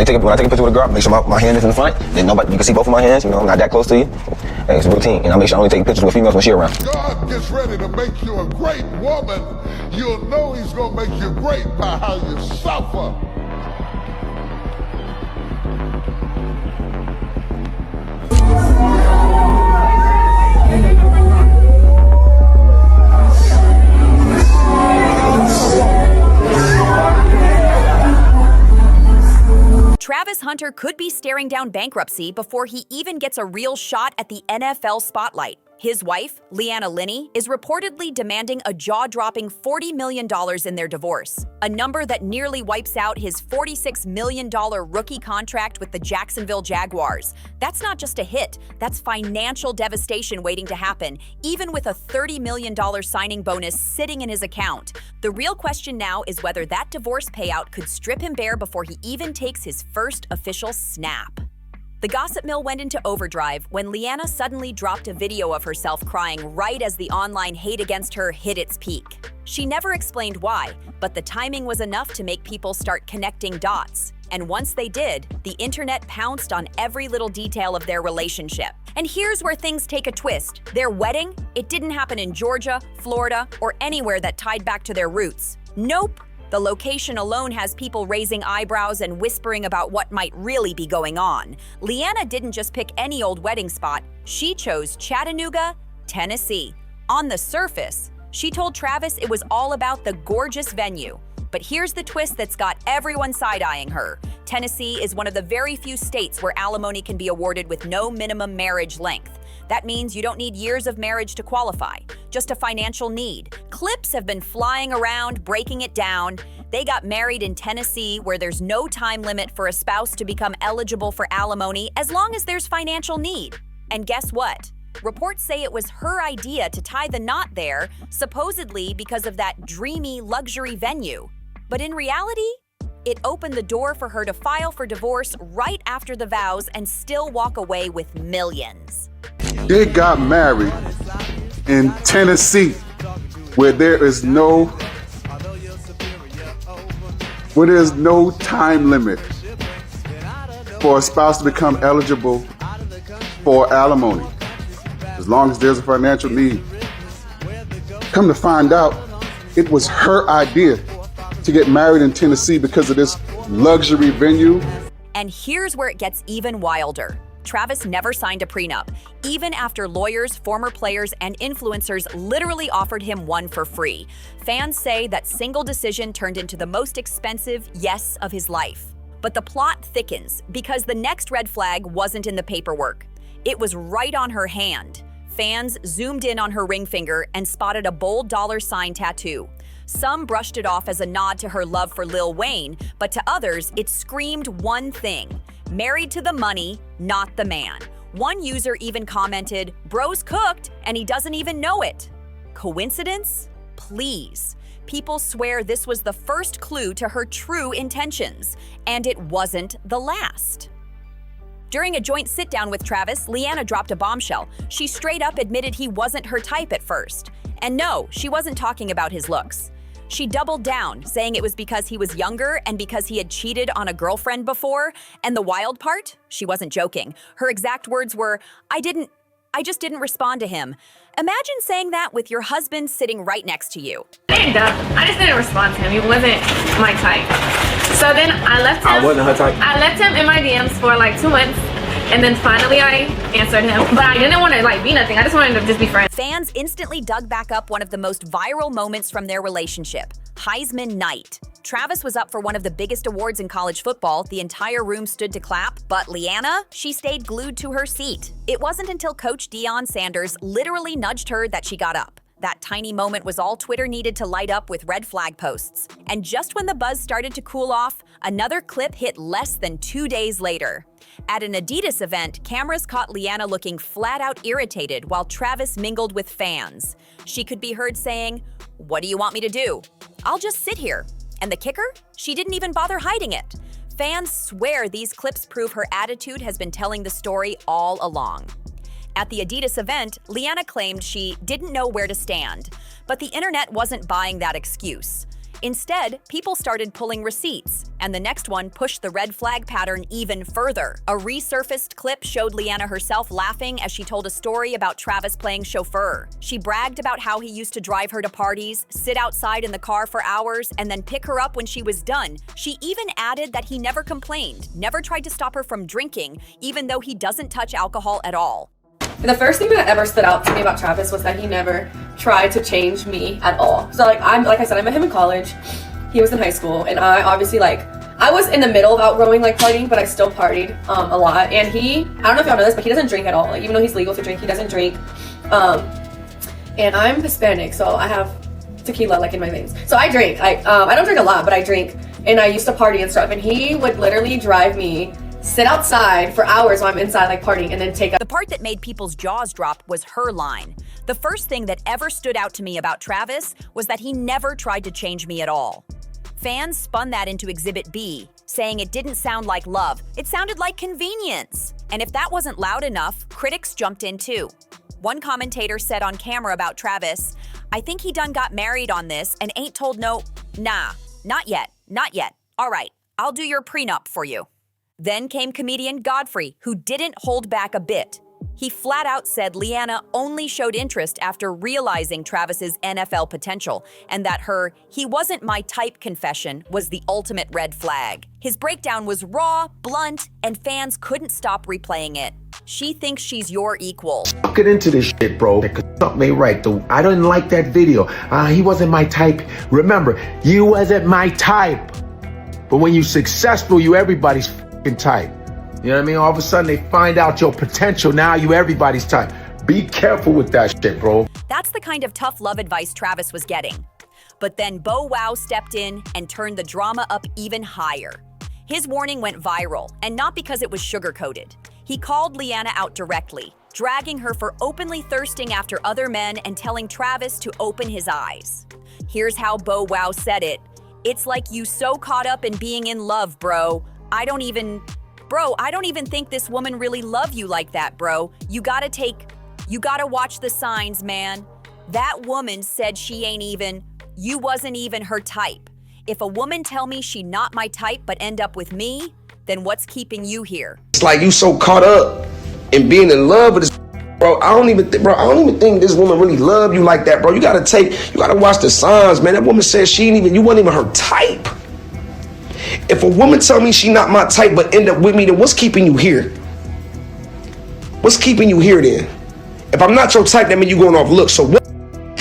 when I take a picture with a girl, make sure my hand is in the front, then nobody, you can see both of my hands, I'm not that close to you. Hey, it's a routine, and I make sure I only take pictures with females when she's around. God gets ready to make you a great woman. You'll know he's gonna make you great by how you suffer. Travis Hunter could be staring down bankruptcy before he even gets a real shot at the NFL spotlight. His wife, Leanna Linney, is reportedly demanding a jaw-dropping $40 million in their divorce, a number that nearly wipes out his $46 million rookie contract with the Jacksonville Jaguars. That's not just a hit, that's financial devastation waiting to happen, even with a $30 million signing bonus sitting in his account. The real question now is whether that divorce payout could strip him bare before he even takes his first official snap. The gossip mill went into overdrive when Leanna suddenly dropped a video of herself crying right as the online hate against her hit its peak. She never explained why, but the timing was enough to make people start connecting dots. And once they did, the internet pounced on every little detail of their relationship. And here's where things take a twist. Their wedding? It didn't happen in Georgia, Florida, or anywhere that tied back to their roots. Nope. The location alone has people raising eyebrows and whispering about what might really be going on. Leanna didn't just pick any old wedding spot. She chose Chattanooga, Tennessee. On the surface, she told Travis it was all about the gorgeous venue. But here's the twist that's got everyone side-eyeing her. Tennessee is one of the very few states where alimony can be awarded with no minimum marriage length. That means you don't need years of marriage to qualify, just a financial need. Clips have been flying around, breaking it down. They got married in Tennessee, where there's no time limit for a spouse to become eligible for alimony as long as there's financial need. And guess what? Reports say it was her idea to tie the knot there, supposedly because of that dreamy luxury venue. But in reality, it opened the door for her to file for divorce right after the vows and still walk away with millions. They got married in Tennessee, where there's no time limit for a spouse to become eligible for alimony, as long as there's a financial need. Come to find out, it was her idea to get married in Tennessee because of this luxury venue. And here's where it gets even wilder. Travis never signed a prenup, even after lawyers, former players, and influencers literally offered him one for free. Fans say that single decision turned into the most expensive yes of his life. But the plot thickens because the next red flag wasn't in the paperwork. It was right on her hand. Fans zoomed in on her ring finger and spotted a bold $sign tattoo. Some brushed it off as a nod to her love for Lil Wayne, but to others, it screamed one thing: married to the money, not the man. One user even commented, "Bro's cooked, and he doesn't even know it." Coincidence? Please. People swear this was the first clue to her true intentions, and it wasn't the last. During a joint sit-down with Travis, Leanna dropped a bombshell. She straight up admitted he wasn't her type at first. And no, she wasn't talking about his looks. She doubled down, saying it was because he was younger and because he had cheated on a girlfriend before. And the wild part? She wasn't joking. Her exact words were, I just didn't respond to him. Imagine saying that with your husband sitting right next to you. I just didn't respond to him. He wasn't my type. So then I left him. I wasn't her type. I left him in my DMs for like 2 months. And then finally I answered him. But I didn't want to be nothing. I just wanted to just be friends. Fans instantly dug back up one of the most viral moments from their relationship, Heisman Night. Travis was up for one of the biggest awards in college football. The entire room stood to clap, but Leanna, she stayed glued to her seat. It wasn't until Coach Deion Sanders literally nudged her that she got up. That tiny moment was all Twitter needed to light up with red flag posts. And just when the buzz started to cool off, another clip hit less than 2 days later. At an Adidas event, cameras caught Leanna looking flat-out irritated while Travis mingled with fans. She could be heard saying, "What do you want me to do? I'll just sit here." And the kicker? She didn't even bother hiding it. Fans swear these clips prove her attitude has been telling the story all along. At the Adidas event, Leanna claimed she didn't know where to stand, but the internet wasn't buying that excuse. Instead, people started pulling receipts, and the next one pushed the red flag pattern even further. A resurfaced clip showed Leanna herself laughing as she told a story about Travis playing chauffeur. She bragged about how he used to drive her to parties, sit outside in the car for hours, and then pick her up when she was done. She even added that he never complained, never tried to stop her from drinking, even though he doesn't touch alcohol at all. The first thing that ever stood out to me about Travis was that he never tried to change me at all. So like I said, I met him in college. He was in high school, and I obviously I was in the middle of outgrowing partying, but I still partied a lot. And I don't know if y'all know this, but he doesn't drink at all. Like, even though he's legal to drink, he doesn't drink. And I'm Hispanic, so I have tequila in my veins. So I drink. I don't drink a lot, but I drink. And I used to party and stuff. And he would literally drive me, sit outside for hours while I'm inside partying, and then take a— The part that made people's jaws drop was her line. The first thing that ever stood out to me about Travis was that he never tried to change me at all. Fans spun that into Exhibit B, saying it didn't sound like love, it sounded like convenience. And if that wasn't loud enough, critics jumped in too. One commentator said on camera about Travis, "I think he done got married on this and ain't told no— Nah, not yet, not yet. All right, I'll do your prenup for you." Then came comedian Godfrey, who didn't hold back a bit. He flat out said Leanna only showed interest after realizing Travis's NFL potential, and that her "he wasn't my type" confession was the ultimate red flag. His breakdown was raw, blunt, and fans couldn't stop replaying it. "She thinks she's your equal." I'll get into this shit, bro, because something ain't right. I didn't like that video. He wasn't my type. Remember, you wasn't my type. But when you're successful, you everybody's type. You know what I mean? All of a sudden they find out your potential. Now you everybody's type. Be careful with that shit, bro. That's the kind of tough love advice Travis was getting. But then Bow Wow stepped in and turned the drama up even higher. His warning went viral, and not because it was sugar-coated. He called Leanna out directly, dragging her for openly thirsting after other men and telling Travis to open his eyes. Here's how Bow Wow said it. "It's like you so caught up in being in love, bro. I don't even think this woman really love you like that, bro. You gotta watch the signs, man. That woman said you wasn't even her type. If a woman tell me she not my type but end up with me, then what's keeping you here?" It's like you so caught up in being in love with this, bro. I don't even think this woman really love you like that, bro. You gotta watch the signs, man. That woman said you wasn't even her type. If a woman tell me she not my type but end up with me, then what's keeping you here? What's keeping you here then? If I'm not your type, that means you going off looks. So what's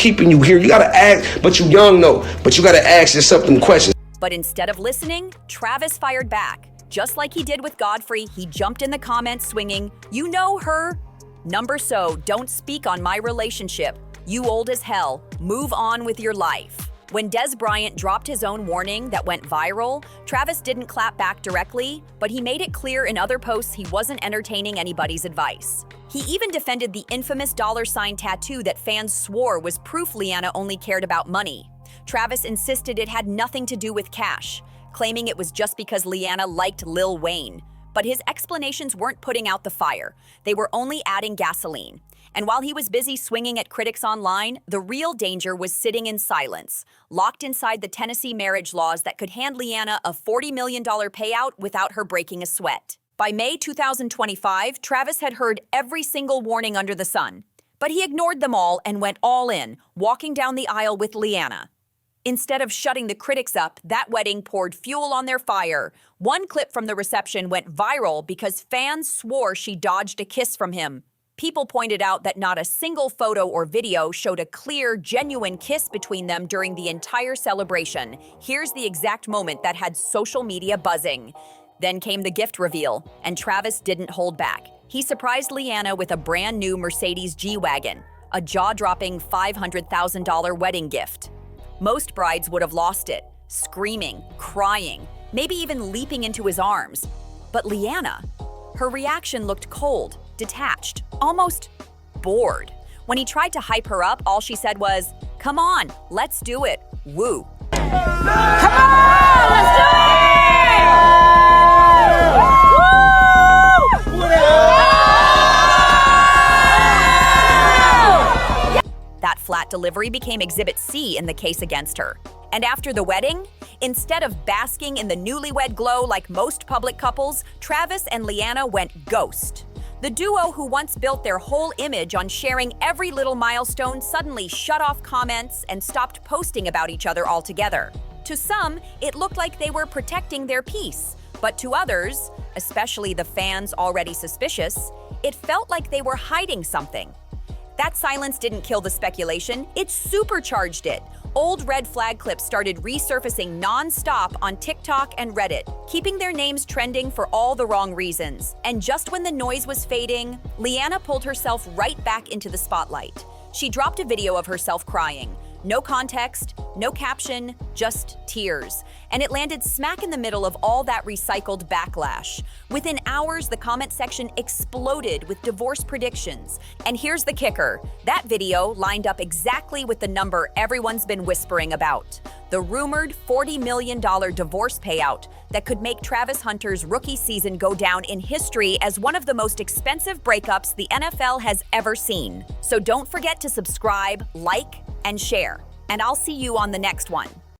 keeping you here? You gotta ask, but you young though, but you gotta ask yourself them questions. But instead of listening, Travis fired back. Just like he did with Godfrey, he jumped in the comments swinging, "You know her? Number so, don't speak on my relationship. You old as hell. Move on with your life." When Des Bryant dropped his own warning that went viral, Travis didn't clap back directly, but he made it clear in other posts he wasn't entertaining anybody's advice. He even defended the infamous $sign tattoo that fans swore was proof Leanna only cared about money. Travis insisted it had nothing to do with cash, claiming it was just because Leanna liked Lil Wayne. But his explanations weren't putting out the fire. They were only adding gasoline. And while he was busy swinging at critics online, the real danger was sitting in silence, locked inside the Tennessee marriage laws that could hand Leanna a $40 million payout without her breaking a sweat. By May 2025, Travis had heard every single warning under the sun, but he ignored them all and went all in, walking down the aisle with Leanna. Instead of shutting the critics up, that wedding poured fuel on their fire. One clip from the reception went viral because fans swore she dodged a kiss from him. People pointed out that not a single photo or video showed a clear, genuine kiss between them during the entire celebration. Here's the exact moment that had social media buzzing. Then came the gift reveal, and Travis didn't hold back. He surprised Leanna with a brand new Mercedes G-Wagon, a jaw-dropping $500,000 wedding gift. Most brides would have lost it, screaming, crying, maybe even leaping into his arms. But Leanna, her reaction looked cold, detached, almost bored. When he tried to hype her up, all she said was, "Come on, let's do it, woo." Come on, let's do it! That flat delivery became Exhibit C in the case against her. And after the wedding, instead of basking in the newlywed glow like most public couples, Travis and Leanna went ghost. The duo, who once built their whole image on sharing every little milestone, suddenly shut off comments and stopped posting about each other altogether. To some, it looked like they were protecting their peace, but to others, especially the fans already suspicious, it felt like they were hiding something. That silence didn't kill the speculation, it supercharged it. Old red flag clips started resurfacing non-stop on TikTok and Reddit, keeping their names trending for all the wrong reasons. And just when the noise was fading, Leanna pulled herself right back into the spotlight. She dropped a video of herself crying. No context, no caption, just tears. And it landed smack in the middle of all that recycled backlash. Within hours, the comment section exploded with divorce predictions. And here's the kicker. That video lined up exactly with the number everyone's been whispering about. The rumored $40 million divorce payout that could make Travis Hunter's rookie season go down in history as one of the most expensive breakups the NFL has ever seen. So don't forget to subscribe, like, and share. And I'll see you on the next one.